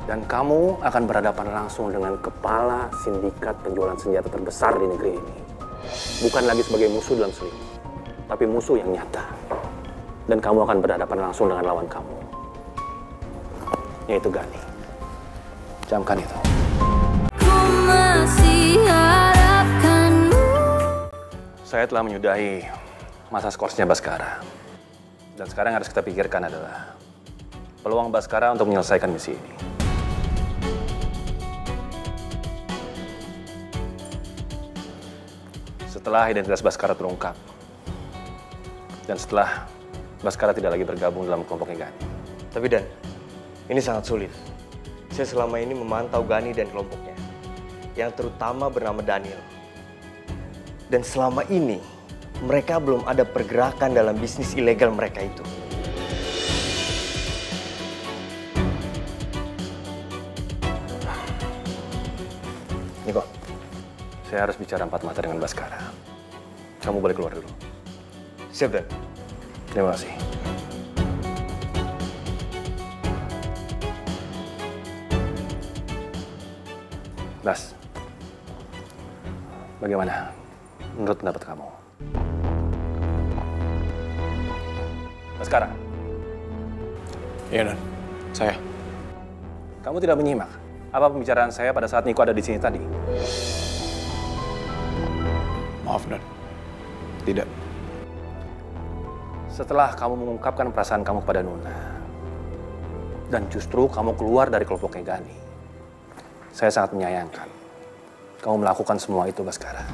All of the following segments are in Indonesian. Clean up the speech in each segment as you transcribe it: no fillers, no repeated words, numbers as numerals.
Dan kamu akan berhadapan langsung dengan kepala sindikat penjualan senjata terbesar di negeri ini. Bukan lagi sebagai musuh dalam selimut, tapi musuh yang nyata. Dan kamu akan berhadapan langsung dengan lawan kamu, yaitu Gani. Camkan itu. Ku masih harapkanmu. Saya telah menyudahi masa skorsnya Baskara. Dan sekarang yang harus kita pikirkan adalah peluang Baskara untuk menyelesaikan misi ini. Setelah identitas Baskara terungkap, dan setelah Baskara tidak lagi bergabung dalam kelompoknya Gani. Tapi Dan, ini sangat sulit. Saya selama ini memantau Gani dan kelompoknya, yang terutama bernama Daniel. Dan selama ini, mereka belum ada pergerakan dalam bisnis ilegal mereka itu. Niko, saya harus bicara empat mata dengan Baskara. Kamu boleh keluar dulu. Siap, Dan. Terima kasih. Bas, bagaimana menurut pendapat kamu? Baskara. Iya, Dan. Saya. Kamu tidak menyimak apa pembicaraan saya pada saat Niko ada di sini tadi? Maaf, Dan. Tidak. Setelah kamu mengungkapkan perasaan kamu kepada Nuna, dan justru kamu keluar dari kelompoknya Gani, saya sangat menyayangkan kamu melakukan semua itu, Baskara.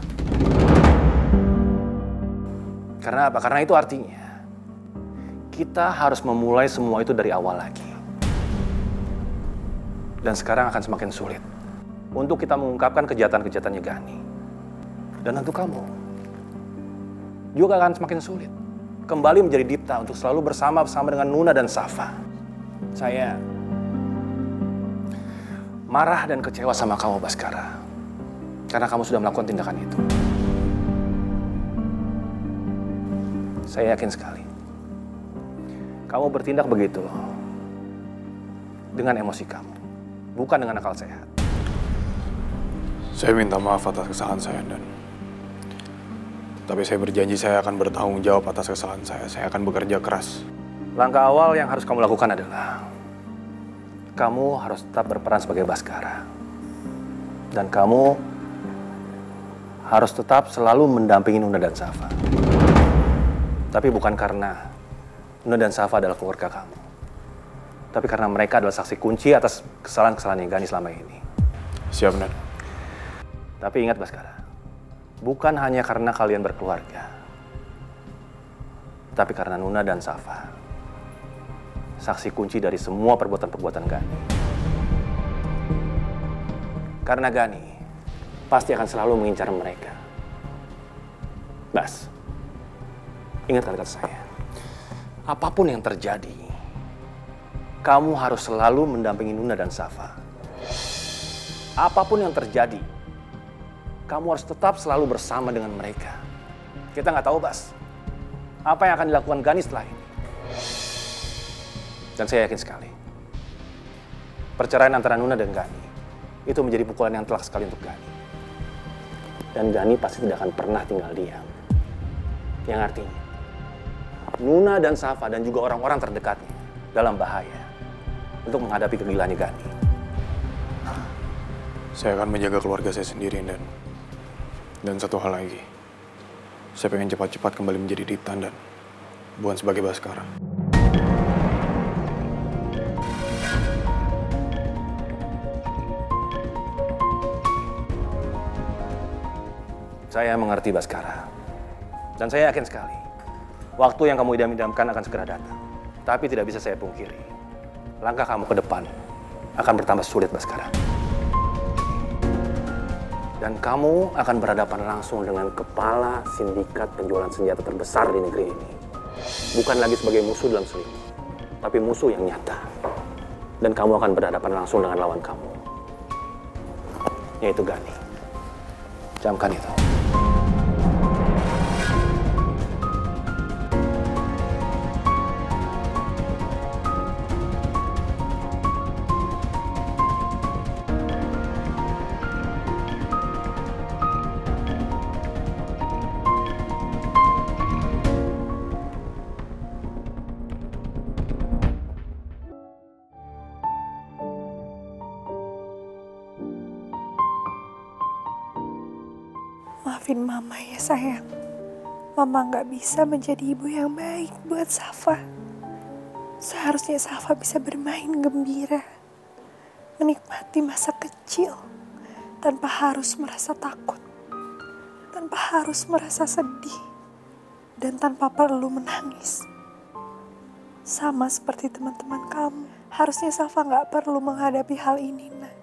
Karena apa? Karena itu artinya kita harus memulai semua itu dari awal lagi. Dan sekarang akan semakin sulit untuk kita mengungkapkan kejahatan-kejahatannya Gani. Dan untuk kamu juga akan semakin sulit kembali menjadi Dipta untuk selalu bersama-sama dengan Nuna dan Safa. Saya marah dan kecewa sama kamu, Baskara. Karena kamu sudah melakukan tindakan itu. Saya yakin sekali kamu bertindak begitu dengan emosi kamu, bukan dengan akal sehat. Saya minta maaf atas kesalahan saya, Dan. Tapi saya berjanji saya akan bertanggung jawab atas kesalahan saya. Saya akan bekerja keras. Langkah awal yang harus kamu lakukan adalah kamu harus tetap berperan sebagai Baskara. Dan kamu harus tetap selalu mendampingi Nuna dan Safa. Tapi bukan karena Nuna dan Safa adalah keluarga kamu. Tapi karena mereka adalah saksi kunci atas kesalahan-kesalahan yang Gani selama ini. Siap, Dan. Tapi ingat, Baskara. Bukan hanya karena kalian berkeluarga, tapi karena Nuna dan Safa saksi kunci dari semua perbuatan-perbuatan Gani. Karena Gani pasti akan selalu mengincar mereka. Bas, ingat kata-kata saya. Apapun yang terjadi, kamu harus selalu mendampingi Nuna dan Safa. Apapun yang terjadi, kamu harus tetap selalu bersama dengan mereka. Kita nggak tahu, Bas, apa yang akan dilakukan Gani setelah ini. Dan saya yakin sekali, perceraian antara Nuna dan Gani itu menjadi pukulan yang telak sekali untuk Gani. Dan Gani pasti tidak akan pernah tinggal diam. Yang artinya, Nuna dan Safa dan juga orang-orang terdekatnya dalam bahaya untuk menghadapi kegilaannya Gani. Saya akan menjaga keluarga saya sendiri, Dan satu hal lagi, saya pengen cepat-cepat kembali menjadi Dipta, Dan bukan sebagai Baskara. Saya mengerti, Baskara. Dan saya yakin sekali, waktu yang kamu idam-idamkan akan segera datang. Tapi tidak bisa saya pungkiri, langkah kamu ke depan akan bertambah sulit, Baskara. Dan kamu akan berhadapan langsung dengan kepala sindikat penjualan senjata terbesar di negeri ini. Bukan lagi sebagai musuh dalam selimut, tapi musuh yang nyata. Dan kamu akan berhadapan langsung dengan lawan kamu, yaitu Gani. Camkan itu. Maafin Mama ya sayang. Mama gak bisa menjadi ibu yang baik buat Safa. Seharusnya Safa bisa bermain gembira, menikmati masa kecil, tanpa harus merasa takut, tanpa harus merasa sedih, dan tanpa perlu menangis. Sama seperti teman-teman kamu, harusnya Safa gak perlu menghadapi hal ini, Nak.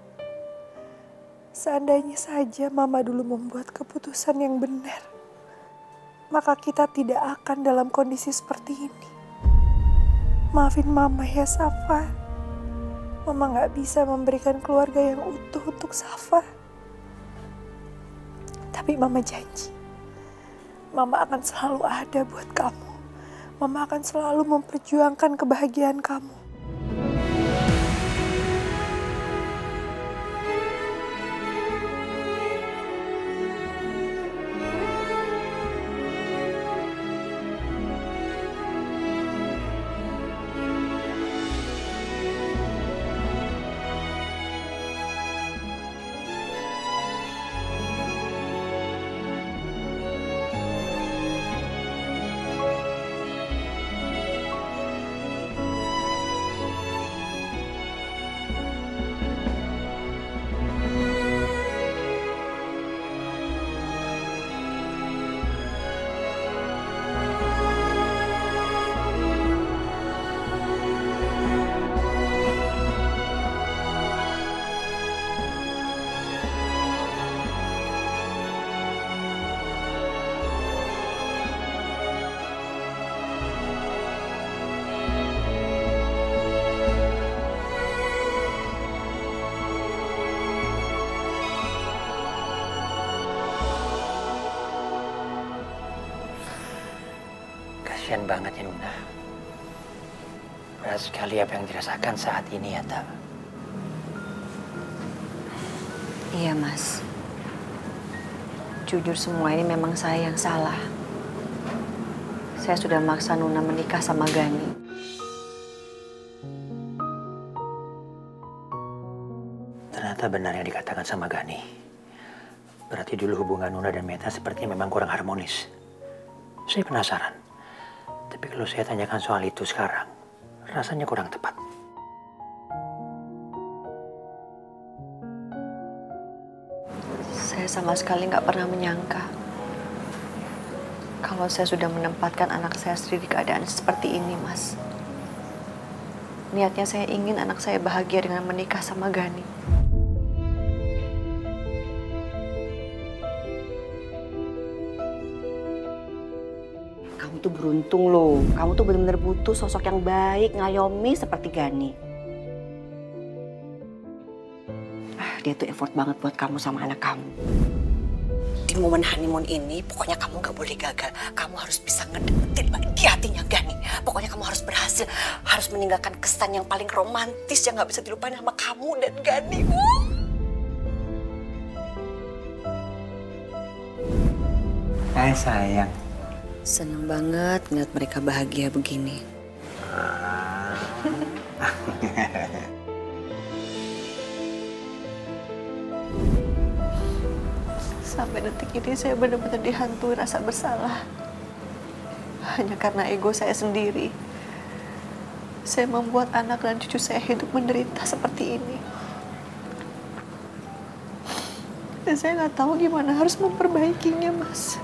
Seandainya saja Mama dulu membuat keputusan yang benar, maka kita tidak akan dalam kondisi seperti ini. Maafin Mama ya Safa. Mama gak bisa memberikan keluarga yang utuh untuk Safa. Tapi Mama janji, Mama akan selalu ada buat kamu. Mama akan selalu memperjuangkan kebahagiaan kamu. Kasian banget ya Nuna. Berat sekali apa yang dirasakan saat ini ya, Tak. Iya, Mas. Jujur semua ini memang saya yang salah. Saya sudah maksa Nuna menikah sama Gani. Ternyata benar yang dikatakan sama Gani. Berarti dulu hubungan Nuna dan Meta sepertinya memang kurang harmonis. Saya penasaran. Tapi kalau saya tanyakan soal itu sekarang, rasanya kurang tepat. Saya sama sekali nggak pernah menyangka kalau saya sudah menempatkan anak saya sendiri di keadaan seperti ini, Mas. Niatnya saya ingin anak saya bahagia dengan menikah sama Gani. Kamu tuh beruntung loh. Kamu tuh benar-benar butuh sosok yang baik, ngayomi seperti Gani. Dia tuh effort banget buat kamu sama anak kamu. Di momen honeymoon ini, pokoknya kamu gak boleh gagal. Kamu harus bisa ngedeketin lagi hatinya Gani. Pokoknya kamu harus berhasil, harus meninggalkan kesan yang paling romantis yang gak bisa dilupain sama kamu dan Gani. Hai sayang. Seneng banget ngeliat mereka bahagia begini. Sampai detik ini saya benar-benar dihantui rasa bersalah. Hanya karena ego saya sendiri. Saya membuat anak dan cucu saya hidup menderita seperti ini. Dan saya nggak tahu gimana harus memperbaikinya, Mas.